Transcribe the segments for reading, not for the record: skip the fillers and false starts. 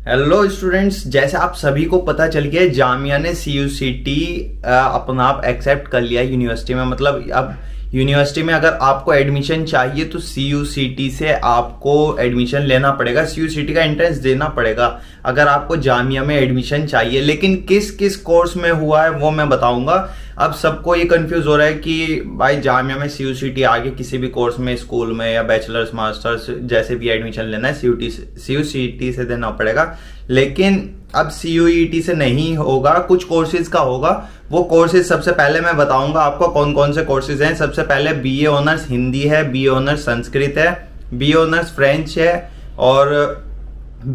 Hello students, जैसे आप सभी को पता चल गया है जामिया ने CUCT अपना आप एक्सेप्ट कर लिया यूनिवर्सिटी में। मतलब अब यूनिवर्सिटी में अगर आपको एडमिशन चाहिए तो CUCT से आपको एडमिशन लेना पड़ेगा, CUCT का एंट्रेंस देना पड़ेगा अगर आपको जामिया में एडमिशन चाहिए। लेकिन किस किस कोर्स में हुआ है वो मैं बताऊंगा। अब सबको ये कंफ्यूज हो रहा है कि भाई जामिया में CUCT आगे किसी भी कोर्स में, स्कूल में या बैचलर्स मास्टर्स जैसे भी एडमिशन लेना है CUCT से देना पड़ेगा। लेकिन अब CUET से नहीं होगा, कुछ कोर्सेज का होगा। वो कोर्सेज सबसे पहले मैं बताऊंगा आपको कौन कौन से कोर्सेज हैं। सबसे पहले BA ऑनर्स हिंदी है, BA ऑनर्स संस्कृत है, BA ऑनर्स फ्रेंच है और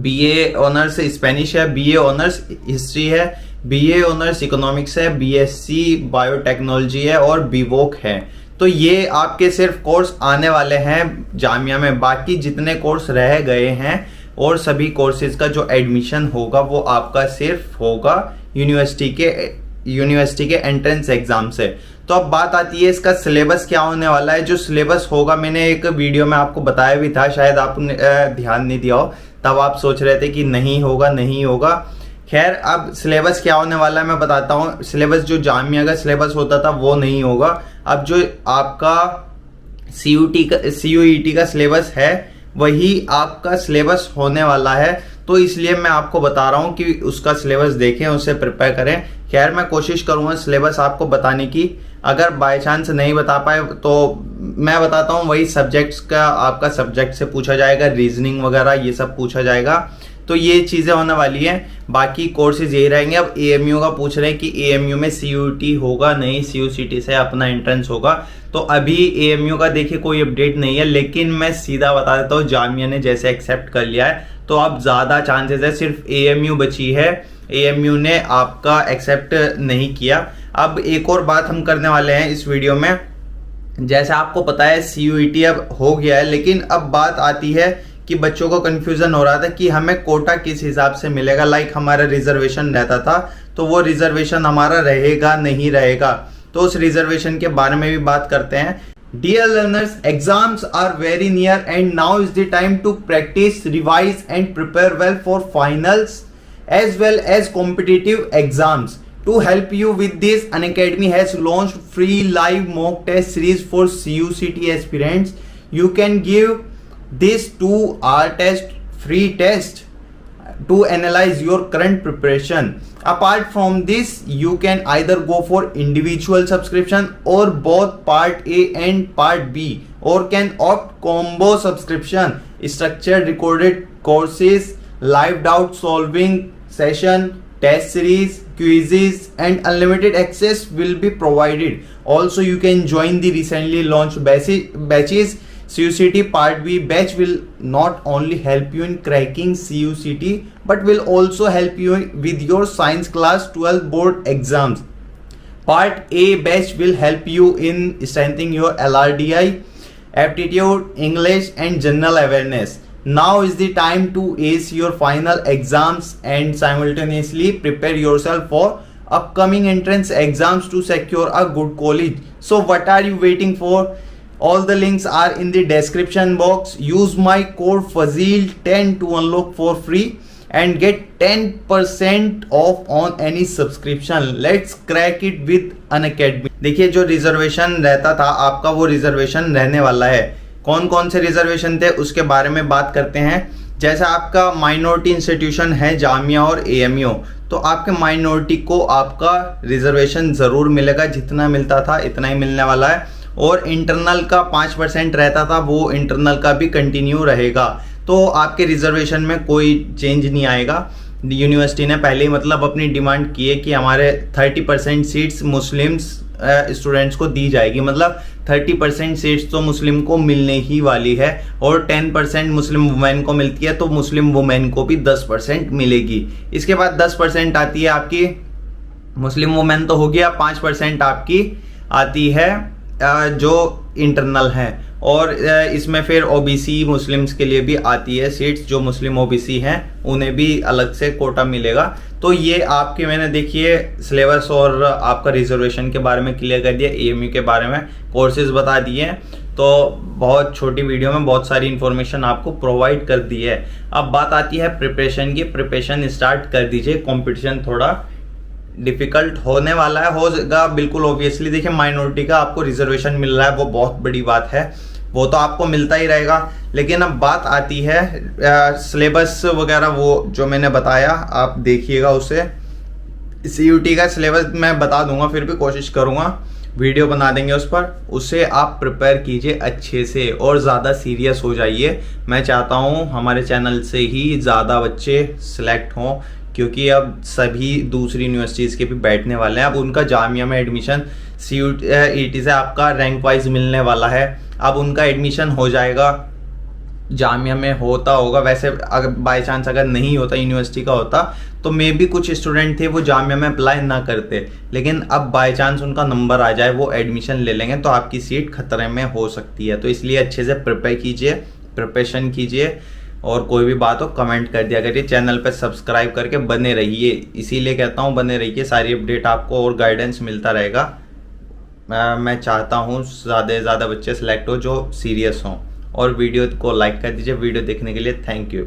BA ऑनर्स स्पेनिश है, BA ऑनर्स हिस्ट्री है, BA ऑनर्स इकोनॉमिक्स है, BSc बायोटेक्नोलॉजी है और BVOC है। तो ये आपके सिर्फ कोर्स आने वाले हैं जामिया में। बाकी जितने कोर्स रह गए हैं और सभी कोर्सेज का जो एडमिशन होगा वो आपका सिर्फ होगा यूनिवर्सिटी के एंट्रेंस एग्जाम से। तो अब बात आती है इसका सिलेबस क्या होने वाला है। जो सिलेबस होगा मैंने एक वीडियो में आपको बताया भी था, शायद आपने ध्यान नहीं दिया हो, तब आप सोच रहे थे कि नहीं होगा। खैर, अब सिलेबस क्या होने वाला है मैं बताता हूँ। सिलेबस जो जामिया का सिलेबस होता था वो नहीं होगा। अब जो आपका CUET का सिलेबस है वही आपका सिलेबस होने वाला है। तो इसलिए मैं आपको बता रहा हूं कि उसका सिलेबस देखें, उससे प्रिपेयर करें। खैर, मैं कोशिश करूंगा सिलेबस आपको बताने की। अगर बाय चांस नहीं बता पाए तो मैं बताता हूं, वही सब्जेक्ट्स का आपका सब्जेक्ट से पूछा जाएगा, रीजनिंग वगैरह ये सब पूछा जाएगा। तो ये चीजें होने वाली हैं। बाकी कोर्सेज यही रहेंगे। अब AMU का पूछ रहे हैं कि AMU में CUET होगा, नहीं CUCT से अपना एंट्रेंस होगा। तो अभी AMU का देखिए कोई अपडेट नहीं है, लेकिन मैं सीधा बता देता हूँ जामिया ने जैसे एक्सेप्ट कर लिया है तो अब ज्यादा चांसेस है सिर्फ AMU बची है। AMU ने आपका एक्सेप्ट नहीं किया। अब एक और बात हम करने वाले हैं इस वीडियो में। जैसे आपको पता है CUET अब हो गया है, लेकिन अब बात आती है कि बच्चों को कंफ्यूजन हो रहा था कि हमें कोटा किस हिसाब से मिलेगा। लाइक हमारा रिजर्वेशन रहता था, तो वो रिजर्वेशन हमारा रहेगा नहीं रहेगा, तो उस रिजर्वेशन के बारे में भी बात करते हैं। Dear learners, exams are very near and now is the time to practice, revise and prepare well for finals as well as competitive exams. To help you with this, Unacademy has launched free live mock test series for CUCT aspirants. You can give this 2-hour test, free test, to analyze your current preparation. Apart from this, you can either go for individual subscription or both part A and part B, or can opt combo subscription. Structured recorded courses, live doubt solving session, test series, quizzes and unlimited access will be provided. Also, you can join the recently launched batches. CUCT Part B batch will not only help you in cracking CUCT but will also help you with your science class 12 board exams. Part A batch will help you in strengthening your LRDI, aptitude, English and general awareness. Now is the time to ace your final exams and simultaneously prepare yourself for upcoming entrance exams to secure a good college. So what are you waiting for? All the links are in the description box. Use my code FAZIL10 to unlock for free and get 10% off on any subscription. Let's crack it with Unacademy. देखिए, जो reservation रहता था आपका वो reservation रहने वाला है। कौन कौन से रिजर्वेशन थे उसके बारे में बात करते हैं। जैसा आपका माइनॉरिटी इंस्टीट्यूशन है जामिया और AMU, तो आपके माइनॉरिटी को आपका रिजर्वेशन जरूर मिलेगा, जितना मिलता था इतना ही मिलने वाला है। और इंटरनल का 5% रहता था, वो इंटरनल का भी कंटिन्यू रहेगा। तो आपके रिजर्वेशन में कोई चेंज नहीं आएगा। यूनिवर्सिटी ने पहले ही मतलब अपनी डिमांड की है कि हमारे 30% सीट्स मुस्लिम्स स्टूडेंट्स को दी जाएगी। मतलब 30% सीट्स तो मुस्लिम को मिलने ही वाली है और 10% मुस्लिम वुमेन को मिलती है, तो मुस्लिम वुमेन को भी 10% मिलेगी। इसके बाद 10% आती है आपकी मुस्लिम वुमेन, तो हो गया 5% आपकी आती है जो इंटरनल है। और इसमें फिर OBC मुस्लिम्स के लिए भी आती है सीट्स, जो मुस्लिम OBC हैं उन्हें भी अलग से कोटा मिलेगा। तो ये आपके मैंने देखिए सिलेबस और आपका रिजर्वेशन के बारे में क्लियर कर दिया, AMU के बारे में कोर्सेज बता दिए। तो बहुत छोटी वीडियो में बहुत सारी इन्फॉर्मेशन आपको प्रोवाइड कर दी है। अब बात आती है प्रिपरेशन की। प्रिपरेशन स्टार्ट कर दीजिए। कंपटीशन थोड़ा डिफिकल्ट होने वाला है, होगा बिल्कुल ऑब्वियसली। देखिए माइनॉरिटी का आपको रिजर्वेशन मिल रहा है, वो बहुत बड़ी बात है, वो तो आपको मिलता ही रहेगा। लेकिन अब बात आती है सिलेबस वगैरह, वो जो मैंने बताया आप देखिएगा उसे। CUT का सिलेबस मैं बता दूंगा, फिर भी कोशिश करूंगा, वीडियो बना देंगे उस पर, उसे आप प्रिपेयर कीजिए अच्छे से और ज़्यादा सीरियस हो जाइए। मैं चाहता हूँ हमारे चैनल से ही ज़्यादा बच्चे सिलेक्ट हों, क्योंकि अब सभी दूसरी यूनिवर्सिटीज़ के भी बैठने वाले हैं। अब उनका जामिया में एडमिशन CUT से आपका रैंक वाइज मिलने वाला है। अब उनका एडमिशन हो जाएगा, जामिया में होता होगा। वैसे अगर बाय चांस अगर नहीं होता, यूनिवर्सिटी का होता, तो मे भी कुछ स्टूडेंट थे वो जामिया में अप्लाई ना करते, लेकिन अब बाय चांस उनका नंबर आ जाए, वो एडमिशन ले लेंगे, तो आपकी सीट खतरे में हो सकती है। तो इसलिए अच्छे से प्रिपेयर कीजिए, प्रिपरेशन कीजिए, और कोई भी बात हो कमेंट कर दिया करिए। चैनल पर सब्सक्राइब करके बने रहिए, इसीलिए कहता हूँ बने रहिए, सारी अपडेट आपको और गाइडेंस मिलता रहेगा। मैं चाहता हूँ ज़्यादा से ज़्यादा बच्चे सेलेक्ट हो जो सीरियस हों। और वीडियो को लाइक कर दीजिए। वीडियो देखने के लिए थैंक यू।